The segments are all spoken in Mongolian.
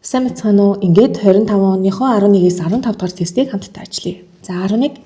Сайн мэцхан уу? Ингээд 25 оныхоо 11-ээс 15 дахь тестийг хамтдаа ажиллая. За 11.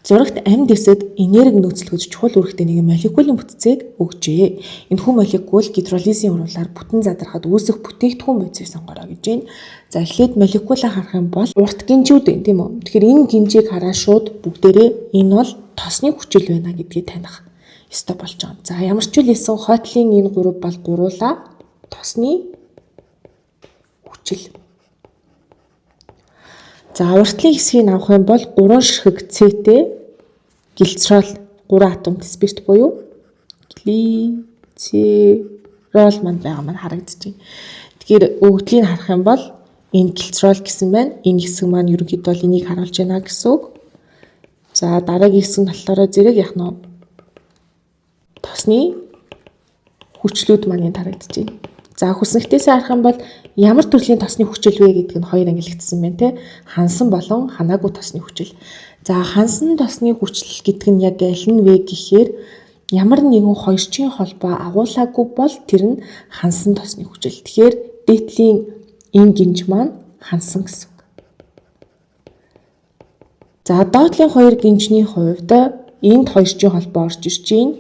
Зурагт амьд эсэд энерги нөөцлөхөж чухал үүрэгтэй нэгэн молекулын бүтцийг өгчээ. Энэхүү молекул гидролизийн урвалаар бүтэн задрахад үүсэх бүтээгдэхүүн бодисыг сонгороо гэж байна. За эхлээд молекулаа харах юм бол урт гинжүүд байна, тийм үү? Тэгэхээр энэ гинжийг хараа шууд бүгдээрээ энэ бол тосны хүчил байна гэдгийг таних ёстой болж байгаа. За ямар ч үйл хэлсэн хойтлын энэ гурав бол гуруула тосны хүчил. За уртлын хэсгийг авах юм бол 3 ширхэг С-тэй глицерол 3 атом спирт буюу глицерол манд байгаа маань харагдаж байна. Тэгэхээр өгдлийг харах юм бол энэ глицерол гэсэн байна. Энэ хэсэг маань ерөнхийдөө бол энийг харуулж байна гэсэн үг. За дараагийн хэсэг нь болохоор зэрэг яах нь тосны хүчлүүд маань харагдаж байна. За хүснэгтээсээ харах юм бол ямар төрлийн тосны хүчил вэ гэдг нь хоёр ангилагдсан байна те. Хансан болон ханаагүй тосны хүчил. За хансан тосны хүчил гэдэг нь яг аль нь вэ гэхээр ямар нэгэн хоёрчийн холбоо агуулаагүй бол тэр нь хансан тосны хүчил. Тэгэхээр дээдлийн энэ гинж маань хансан гэсэн үг. За доотлын хоёр гинжний хувьд энд хоёрчийн холбоо орж ирж байна.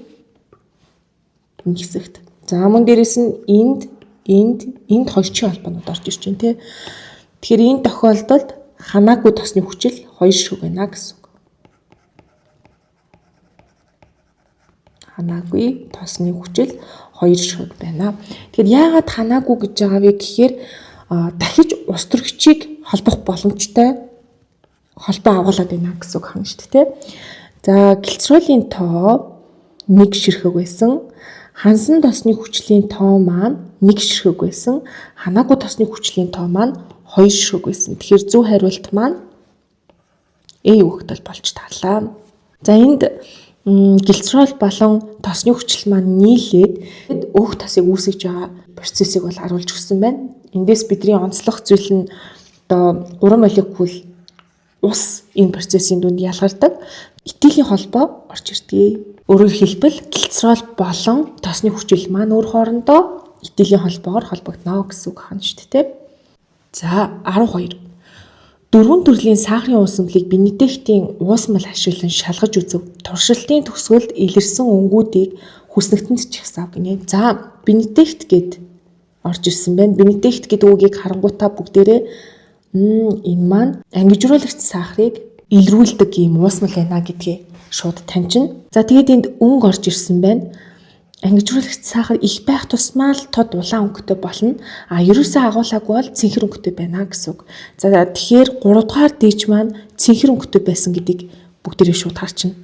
Энэ хэсэгт. За мөн дээрэс нь энд хоёрчийн холбоонууд орж ирж байна тий. Тэгэхээр энэ тохиолдолд ханаагүй тосны хүчил 2 ширхэг байна гэсэн үг. Ханаагүй тосны хүчил 2 ширхэг байна. Тэгэхээр яагаад ханаагүй гэж байгаа вэ гэхээр дахиж ус төрөгчийг холбох боломжтой холбоо агуулад байна гэсэн үг хань шүү дээ тий. За глицеролын тоо 1 ширхэг байсан. Хансан тосны хүчлийн тоо маань 1 ширхэг байсан. Ханаагүй тосны хүчлийн тоо маань 2 ширхэг байсан. Тэгэхээр зөв хариулт маань A өгөгдөл болж таарлаа. За энд глицерол болон тосны хүчил маань нийлээд өөх тосыг үүсгэж байгаа процессыг бол харуулж өгсөн байна. Эндээс бидний онцлох зүйл нь одоо 3 молекул ус энэ процессын дүнд ялгардаг. Этилийн холбоо орж ирдэг. Өөрөөр хэлбэл глицерол болон тосны хүчил маань өөр хоорондоо этилийн холбоогоор холбогдно гэсэн үг хань шүү дээ. За 12. Дөрвөн төрлийн сахарын уусамлыг Бенедиктийн уусмал ашиглан шалгаж үзв. Туршилтын төгсгөлд илэрсэн өнгүүдийг хүснэгтэнд чигсав гинэ. За Бенедикт гэд орж ирсэн байна. Бенедикт гэдэг үгийг харангуйтаа бүгдээрээ энэ маань ангижруулагч сахарыг илрүүлдэг юм уусмал байна гэдгийг шууд таньжина. За тэгээд энд өнгө орж ирсэн байна. Ангижруулагч сахар их байх тусмаа л тод улаан өнгөтэй болно. Ерөөсөө агуулаагүй бол цэнхэр өнгөтэй байна гэсэн үг. За тэгэхээр 3 дугаар дээч маань цэнхэр өнгөтэй байсан гэдгийг бүгдээрээ шууд харчихна.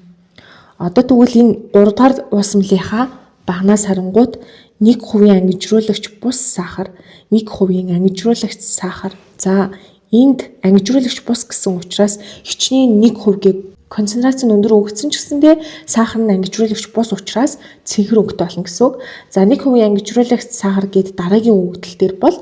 Одоо тэгвэл энэ 3 дугаар уусмлынхаа багнаас харангуут 1% ангижруулагч бус сахар, 1% ангижруулагч сахар. За энд ангижруулагч бус гэсэн учраас хичнээн 1%-ийг концентрац нь өндөр өгсөн ч гэсэндээ сахар нь ангижруулагч бус учраас цэнхэр өнгөтэй болно гэсэн үг. За 1% ангижруулагч сахар гээд дараагийн өгөгдөл дээр бол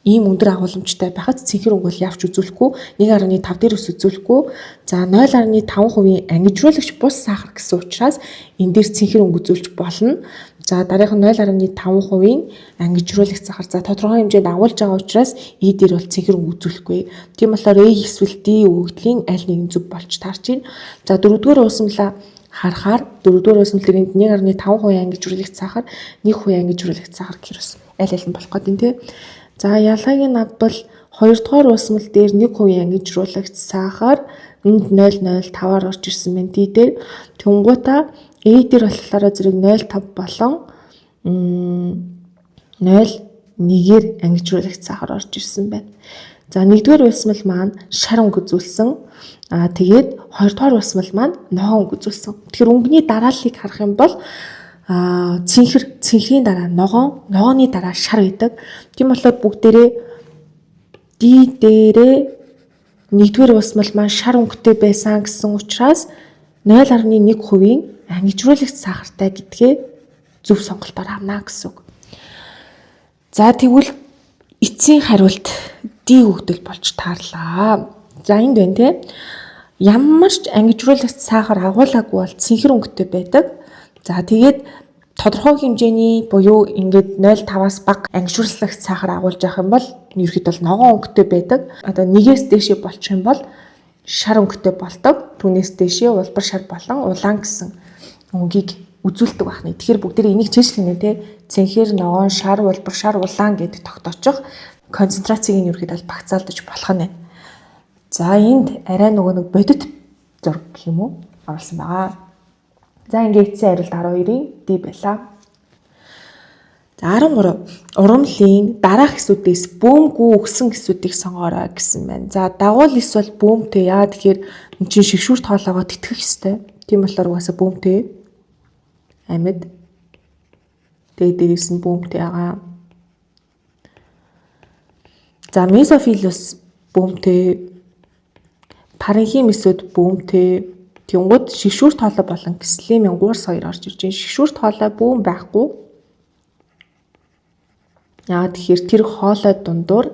ийм өндөр агуулмжтай байхад цэнхэр өнгө бол явж үзүүлэхгүй 1.5 дээр ус үзүүлэхгүй. За 0.5% ангижруулагч бус сахар гэсэн учраас энэ дээр цэнхэр өнгө үзүүлж болно. За дараах нь 0.5% ангижруулагч сахар. За тодорхой хэмжээнд агуулж байгаа учраас E дээр бол цэнхэр өнгө үзүүлэхгүй. Тийм болохоор A эсвэл D өгөгдлийн аль нэг нь зөв болж таарч байна. За дөрөвдүгээр уусмлаа харахаар дөрөвдүгээр уусмал дээр 1.5% ангижруулагч сахар, 1% ангижруулагч сахар гэхэрс аль аль нь болох гэдэг тийм. За ялгааг нь авбал 2 дугаар уусмал дээр 1% ангижруулагч сахар энд 0.05-аар орж ирсэн байна. D дээр тэнгуутаа A дээр болохоор зэрэг 0.5 болон 0.1-ээр ангижруулагч сахар орж ирсэн байна. За 1-р уусмал маань шар өнгө үзүүлсэн. Тэгээд 2-р уусмал маань ногоон өнгө үзүүлсэн. Тэгэхээр өнгөний дарааллыг харах юм бол цэнхрийн дараа ногооны дараа шар байдаг. Тийм болохоор бүгдээрээ D дээрээ 1-р уусмал маань шар өнгөтэй байсан гэсэн учраас 0.1% ангижруулагч сахартай гэдгээ зөв сонголтоор авна гэсэн үг. За тэгвэл эцсийн хариулт D өгөгдөл болж таарлаа. За энд байна те. Ямар ч ангижруулагч сахар агуулаагүй бол цэнхэр өнгөтэй байдаг. За тэгээд тодорхой хэмжээний буюу ингээд 0.5-аас бага ангижруулагч сахар агуулж авах юм бол ерөөд бол ногоон өнгөтэй байдаг. Одоо нэгээс дээшээ болчих юм бол шар өнгөтэй болдог. Түүнээс дээшээ улбар шар болон улаан гэсэн өнгийг үзүүлдэг байна. Тэгэхээр бүгдээ энийг чийжлэнэ те. Цэнхэр, ногоон, шар, улбар шар, улаан гэдэг тогтоочих концентрацийг нь ерөөд бол багцаалдаж болох нь. За энд арай нөгөө нэг бодит зураг гэх юм уу оруулсан байгаа. За ингээд эцсийн хариулт 12-ийн D байлаа. За 13. Урамлын дараах хэсүүдээс бөөмгүй өгсөн хэсүүдийг сонгоорой гэсэн байна. За дагуул эс бол бөөмтэй. Яа тэгэхээр эн чинь шигшүүрт хоолоогоо тэтгэх ёстой. Тийм болохоор угаасаа бөөмтэй. Амьд. Тэгээ дээрээс нь бөөмтэй байгаа. За месофилус бөөмтэй. Паренхим эсүүд бөөмтэй. Тэнгууд шигшүүрт хоолой болон кислемийн 3-2 орж ирж байна. Шигшүүрт хоолой бөөм байхгүй. Яа тэгэхээр тэр хоолой дундуур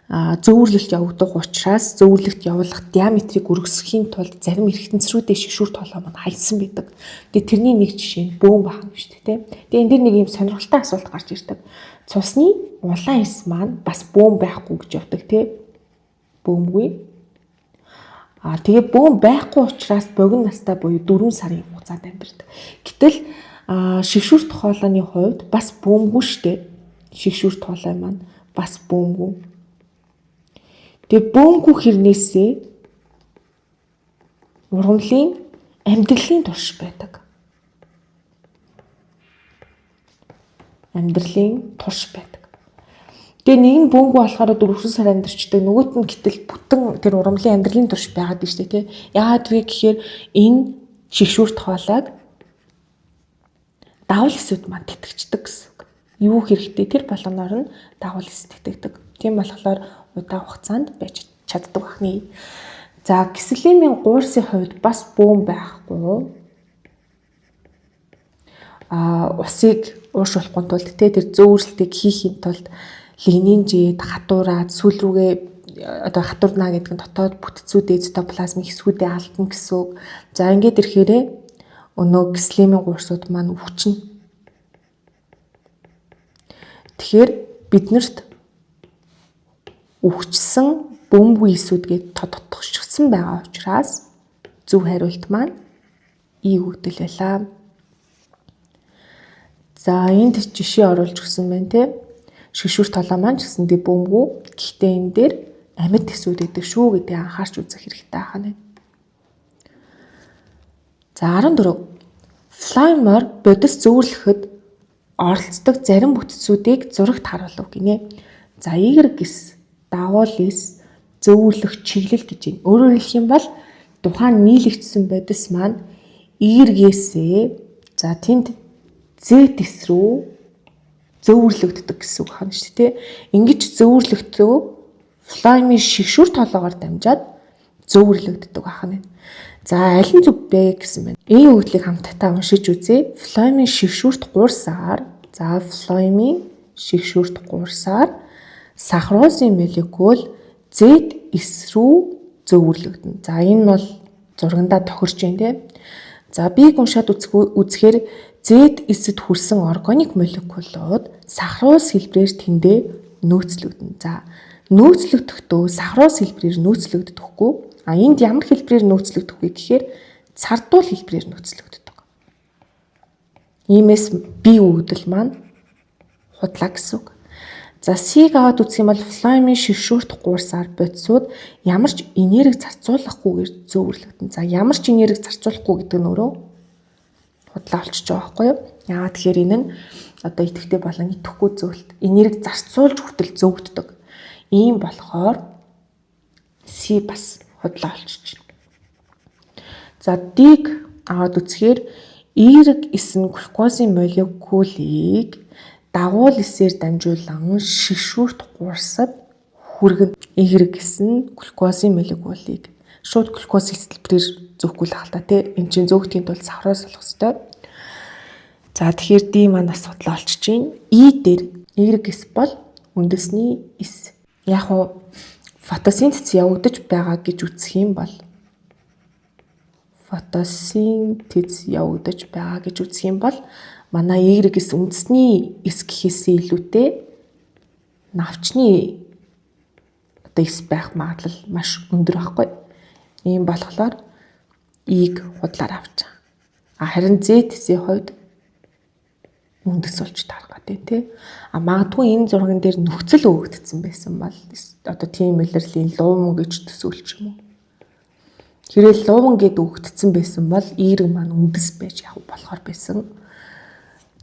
зөөвөрлөлт явагдах учраас зөөвөрлөлт явуулах диаметрийг өргөсөхийн тулд зарим эргэтэнцрүүдийн шигшүүрт хоолой манд хаягсан байдаг. Тэгээ тэрний нэг жишээ нь бөөм байна шүү дээ. Тэгээ энэ дэр нэг юм сонирхолтой асуулт гарч ирдэг. Цусны улаан эс маань бас бөөм байхгүй гэж явдаг тий. Бөөмгүй. Тэгээ бөөм байхгүй учраас богино настай буюу 4 сарын хугацаанд амьдардаг. Гэтэл шигшүүрт хоолойны хувьд бас бөөмгүй шүү дээ. Шигшүүрт хоолой маань бас бөөмгүй. Тэгээ бөөмгүй хэрнээсээ ургамлын амьдралын турш байдаг. Амьдралын турш байдаг. Тэгээ нэг нь бөөмгүй болохоор 4 сар амьдарчдаг. Нөгөөт нь гэтэл бүтэн тэр ургамлын амьдралын турш байгаад байна шүү дээ, тий. Яагаад вэ гэхээр энэ шигшүүрт хоолойг давал эсүүд маань тэтгэждэг гэсэн. Юу хэрэгтэй тэр болгоноор нь дагуул эс тэтгэдэг. Тийм болохоор удаан хугацаанд байж чаддаг бахны. За кислемийн гуурсын хувьд бас бөөм байхгүй. Усыг ууршуулахын тулд тэр зөөвөрлөлтийг хийхин тулд лигнинжид хатуураад сүүл рүүгээ одоо хатуурна гэдэг нь дотоод бүтцүүд цитоплазмын хэсгүүдээ алдна гэсэн үг. За ингээд ирэхээрээ өнөө кислемийн гуурсууд маань өвчнө. Тэгэхээр биднэрт өвчсөн бөөмгүй эсүүдгээд тодотгочихсон байгаа учраас зөв хариулт маань И өгдөл байлаа. За энд жишээ оруулж өгсөн байна те. Шигшүүрт толоо маань ч гэсэндээ бөөмгүй. Гэхдээ энэ дээр амьд эсүүд гэдэг шүү гэдэг анхаарч үзэх хэрэгтэй байна. За 14. Флаймер бодис зөвөрлөхөд оролцдог зарим бүтцүүдийг зурагт харуулв гинэ. За Y-гэс дагуул эс зөвөрлөх чиглэл гэж байна. Өөрөөр хэлэх юм бол тухайн нийлэгдсэн бодис маань Y-гээсээ за тэнд Z эс рүү зөвөрлөгддөг гэсэн үг байна шүү дээ. Ингэж зөвөрлөгдөө флаймын шигшүүрт толоогоор дамжаад зөвөрлөгддөг байна. За аль нь зөв бэ гэсэн байна. Энэ өгдлийг хамтдаа уншиж үзье. Флаймын шигшүүрт гуурсаар флаймын шигшүүрт гуурсаар сахарозын молекул Z эс рүү зөвөрлөгдөнө. За энэ нь бол зургандаа тохирч байна те. За бийг уншаад үзэхээр Z эсэд хүрсэн органик молекулууд сахароз хэлбэрээр тэндээ нөөцлөгдөнө. За нөөцлөгдөхдөө сахароз хэлбэрээр нөөцлөгддөггүй. Энд ямар хэлбэрээр нөөцлөгдөх вэ гэхээр цардуул хэлбэрээр нөөцлөгддөг. Иймээс B өгдөл маань худлаа гэсэн үг. За C-г аваад үзэх юм бол флаймын шигшүүрт гуурсаар бодисууд ямар ч энерги зарцуулахгүйгээр зөвөрлөгдөнө. За ямар ч энерги зарцуулахгүй гэдэг нь өөрөө худлаа болчихж байгаа байхгүй юу? Яагаад тэгэхээр энэ нь одоо идэвхтэй болон идэвхгүй зөвлөлт энерги зарцуулж хүртэл зөвгддөг. Ийм болохоор C бас худлаа болчих. За D-г аваад үзэхээр Y эс нь глюкозын молекулыг дагуул эсээр дамжуулан шигшүүрт гуурсад хүргэн. Y эс нь глюкозын молекулыг шууд глюкоз хэлбэрээр зөөхгүй л хаалта тий. Энд чинь зөөгтгийн тулд сахароос болох ёстой. За тэгэхээр D маань бас судлаа олчиж байна. E дээр Y эс бол үндэсний эс. Яг уу фотосинтез явагдаж байгаа гэж үзэх юм бол манай Y эс үндэсний эс гэхээсээ илүүтэй навчны одоо эс байх магадлал маш өндөр байхгүй. Ийм болохоор ийг худлаар авч байгаа. Харин Z-ийн хувьд үндэс болж таарах гэдэг тий. Магадгүй энэ зурган дээр нөхцөл өгөгдсөн байсан бол одоо тийм илэрлийн луван гэж төсөөлч юм уу. Хэрэг луван гэд өгөгдсөн байсан бол эерэг маань үндэс байж явах болохоор байсан.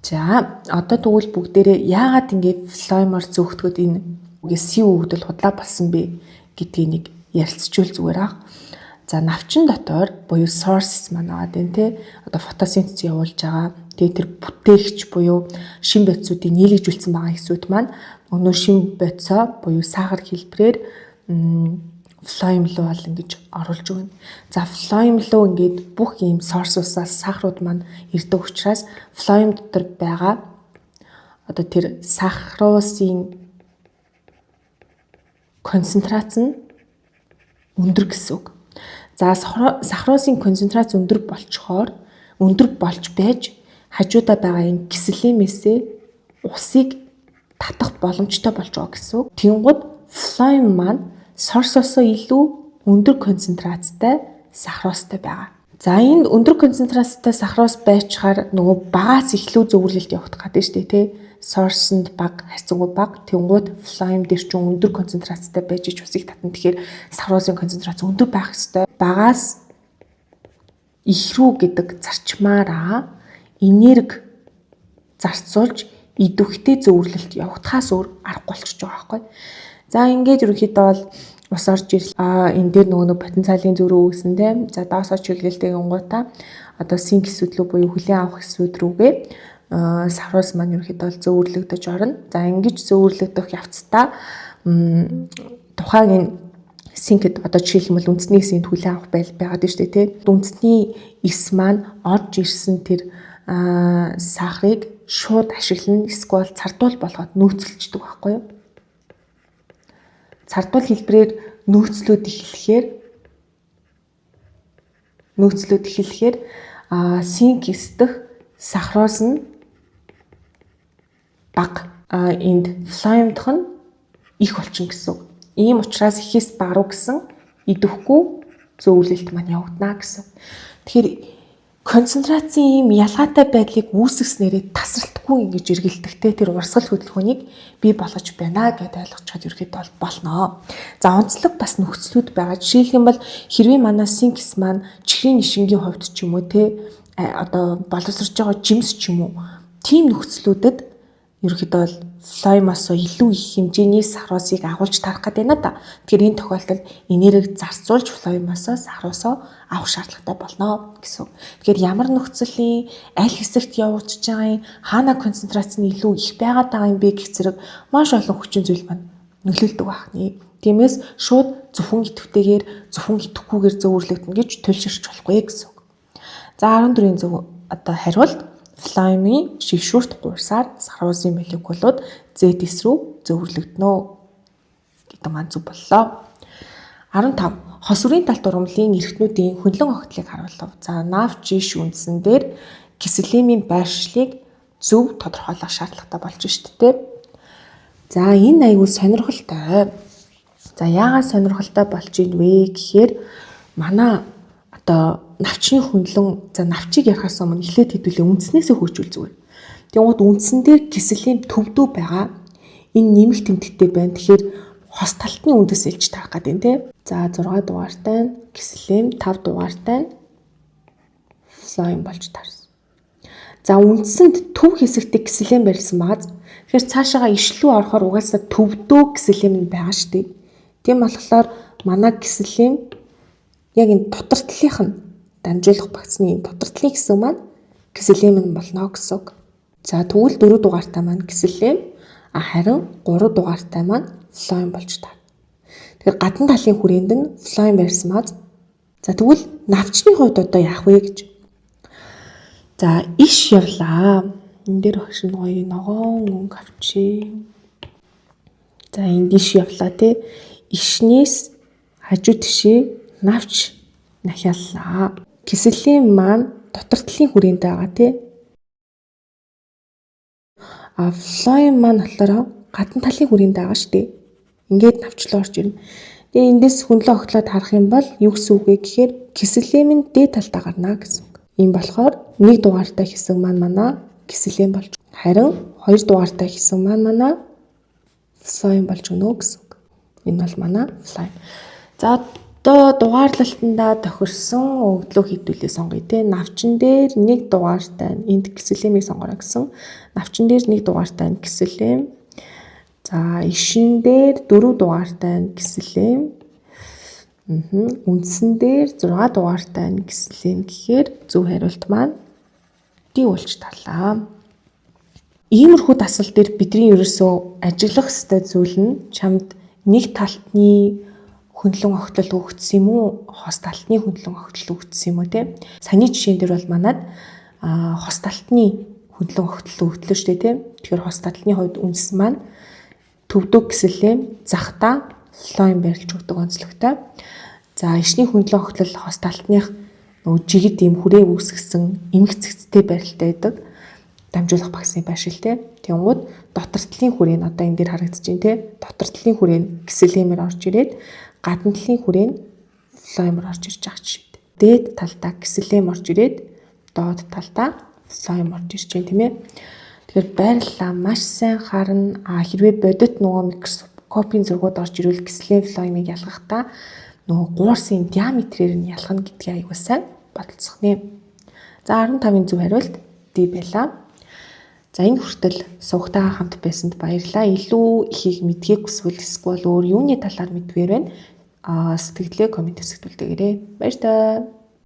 За одоо тэгвэл бүгдээрээ яагаад ингэ флоймор зөөгдөхөд энэ үгээс өгөгдөл худлаа болсон бэ гэдгийг нэг ярилцчихвол зүгээр ах. За навчин дотор буюу sources маань байгаа дээ тий. Одоо фотосинтез явуулж байгаа. Тэгээ тэр бүтээгч буюу шин бодисуудыг нийлэгжүүлсэн байгаа хэсүүд маань өнөө шин бодисоо буюу сахар хэлбэрээр флойм руу бол ингэж оруулж өгнө. За флойм руу ингээд бүх ийм source-уудаас сахарууд маань ирдэг учраас флойм дотор байгаа одоо тэр сахаруулын концентрац нь өндөр гэсэн үг. За сахаруулын концентрац өндөр болж байж хажуудаа байгаа энэ киселемээсээ усыг татах боломжтой болж байгаа гэсэн үг. Тэнгууд флойм маань сорсосоо илүү өндөр концентрацтай сахаруултай байгаа. За энд өндөр концентрацтай сахаруус байчаар нөгөө багаас илүү зөвөрлөлт явах гэдэг шүү дээ тий. Сорсонд баг, хайцангуй баг, тэнгууд флойм дээр ч өндөр концентрацтай байж ич усыг татна. Тэгэхээр сахаруулын концентрац өндөр байх ёстой. Багаас их рүү гэдэг зарчмаараа энерги зарцуулж идэвхтэй зөвөрлөлт явагдахаас өөр аргагүй болчихж байгаа байхгүй. За ингээд ерөнхийдөө бол ус орж ирэл. Энэ дээр нөгөө потенциалын зөрүү үүсэн тийм. За доосоо чиглэлтэй гингуудаа одоо синк хэсүүд рүү буюу хүлээн авах хэсүүд рүүгээ сахаруулс маань ерөнхийдөө зөвөрлөгдөж орно. За ингэж зөвөрлөгдөх явцдаа тухайн энэ синкэд одоо жишээлбэл үндэсний эсийн хүлээн авах байгаад байна шүү дээ тийм. Үндэсний эс маань орж ирсэн тэр сахарыг шууд ашиглана эсвэл цардуул болгоод нөөцлөждөг байхгүй юу? Цардуул хэлбэрээр нөөцлөд эхлэхээр синк эсдэх сахаруулс нь бага. Энд флоймдох нь их болчихно гэсэн үг. Ийм учраас ихээс бага руу гэсэн идэвхгүй зөвөрлөлт маань явагдана гэсэн. Тэгэхээр концентрацийн ийм ялгаатай байдлыг үүсгэснээрээ тасралтгүй ингэж эргэлдэгтэй тэр урсгал хөдөлгөөнийг бий болгож байна гэдээ ойлгочиход ерөөхдөө болно. За онцлог бас нөхцлүүд байгаа. Жишээлх юм бол хэрвээ манай синкс маань чихрийн нишингийн хувьд ч юм уу те одоо боловсрож байгаа жимс ч юм уу тийм нөхцлүүдэд ерөөхдөө флоймоос илүү их хэмжээний сахаруулсыг агуулж тарах гэдэг байна да. Тэгэхээр энэ тохиолдолд энерги зарцуулж флоймоос сахаруулсаа авах шаардлагатай болно гэсэн. Тэгэхээр ямар нөхцөлийн аль хэсэгт явагдаж байгаа хаана концентрац нь илүү их байгаад байгаа юм бэ гэх зэрэг маш олон хүчин зүйл маань нөлөөлдөг байна. Тиймээс шууд зөвхөн идэвхтэйгээр зөвхөн идэвхгүйгээр зөвөрлөгдөн гэж төлширч болохгүй гэсэн. За 14-ийн зөв одоо хариулт флоймын шигшүүрт гуйсаар сахаруулсан молекулууд Z-с рүү зөвөрлөгдөнө гэдэг маань зөв боллоо. 15. Хос үрийн талт ургамлын эрхтнүүдийн хөндлөн огтлыг харуулв. За NAFG шүүнсэн дээр киселемийн байршлыг зөв тодорхойлох шаардлагатай болж шүү дээ. За энэ аягүй сонирхолтой. За яагаад сонирхолтой болж ийн вэ гэхээр манай одоо навчны хөндлөн за навчийг ярихаас өмнө эхлээд хэдүүлээ үндснээсээ хөөчүүл зүгээр. Тэгвэл үндсэн дээр киселем төвдөө байгаа. Энэ нэмэх тэмдэгтэй байна. Тэгэхээр хос талтны үндэс илж тарах гэдэг тийм. За 6 дугаартай нь киселем, 5 дугаартай нь флойм болж таарсан. За үндсэнд төв хэсэгтээ киселем барьсан байгаа. Тэгэхээр цаашаага ишлүү орохоор угаасаа төвдөө киселем нь байгаа шүү дээ. Тийм болохоор манай киселем яг энэ дотор талынх нь дамжуулах багцны дотор талын хэсэг маань киселем нь болно гэсэн үг. За тэгвэл 4 дугаартай маань киселем харин 3 дугаартай маань флойм болж таа. Тэгэхээр гадна талын хүрээнд нь флойм барьсан маа. За тэгвэл навчны хувьд одоо яах вэ гэж. За иш явлаа. Энэ дээр багш гоё ногоон өнгө авчи. За энд иш явлаа те. Ишнээс хажуу тишээ навч нахиаллаа. Киселем маань дотор талын хүрээнд байгаа тий. Флойм маань болохоор гадна талын хүрээнд байгаа шүү дээ. Ингээд навчлал орж ирнэ. Тэгээ эндээс хөндлөө огтлоод харах юм бол юу гэсэн үг вэ гэхээр кисэлэм нь дээд талдаа гарна гэсэн үг. Ийм болохоор 1 дугаартай хэсэг маань манай кисэлэм болж харин 2 дугаартай хэсэг маань манай флоем болж өгнө гэсэн үг. Энэ бол манай флоем. За одоо дугаарлалтандаа тохирсон өгдлөө хэдүүлээ сонгоё те. Навчин дээр 1 дугаартай энд кисэлэмийг сонгороо гэсэн. Навчин дээр 1 дугаартай кисэлэм. За ишин дээр 4 дугаартай кисэлэм. Үндсэн дээр 6 дугаартай кисэлэм гэхээр зөв хариулт маань D болж тарлаа. Иймэрхүү дасгал дээр бидний ерөөсөө ажиглах ёстой зүйл нь чамд нэг талтны хөндлөн огтлол өгсөн юм уу? Хос талтны хөндлөн огтлол өгсөн юм уу те? Саяны жишээн дээр бол манад хос талтны хөндлөн огтлол өгдлөө шүү дээ те. Тэгэхээр хос талтны хувьд үндэс маань төвдөг кисэлэм захта флоем барилж өгдөг онцлогтой. За ишний хөндлөн огтлол хос талтных нөгөө жигд ийм хүрээ үүсгэсэн эмх цэгцтэй барилттай байдаг. Дамжуулах багсны байшил те. Тэнгууд дотор талын хүрээ нь одоо энэ дээр харагдаж байна те. Дотор талын хүрээ нь кисэлэмээр орж ирээд гадна талын хүрээ нь флоемор орж ирж байгаа жишээ. Дээд талдаа кисэлэм орж ирээд доод талдаа флоем орж ирж байна тийм ээ. Тэгэхээр байрлалаа маш сайн харна. Хэрвээ бодит нөгөө микроскопын зургууд орж ирвэл кисэлэм флоемыг ялгахдаа нөгөө гуурсын диаметрээр нь ялгана гэдгийг аягүй сайн бодолцох нэ. За 15-ын зөв хариулт D байлаа. За энэ хүртэл суугтайгаа хамт байсанд баярлалаа. Илүү ихийг мэдхийг эсвэл өөр юуны талаар мэдвэр байна. Сэтгэлээ комент хэсэгт үлдээгээрэй. Баяр таа.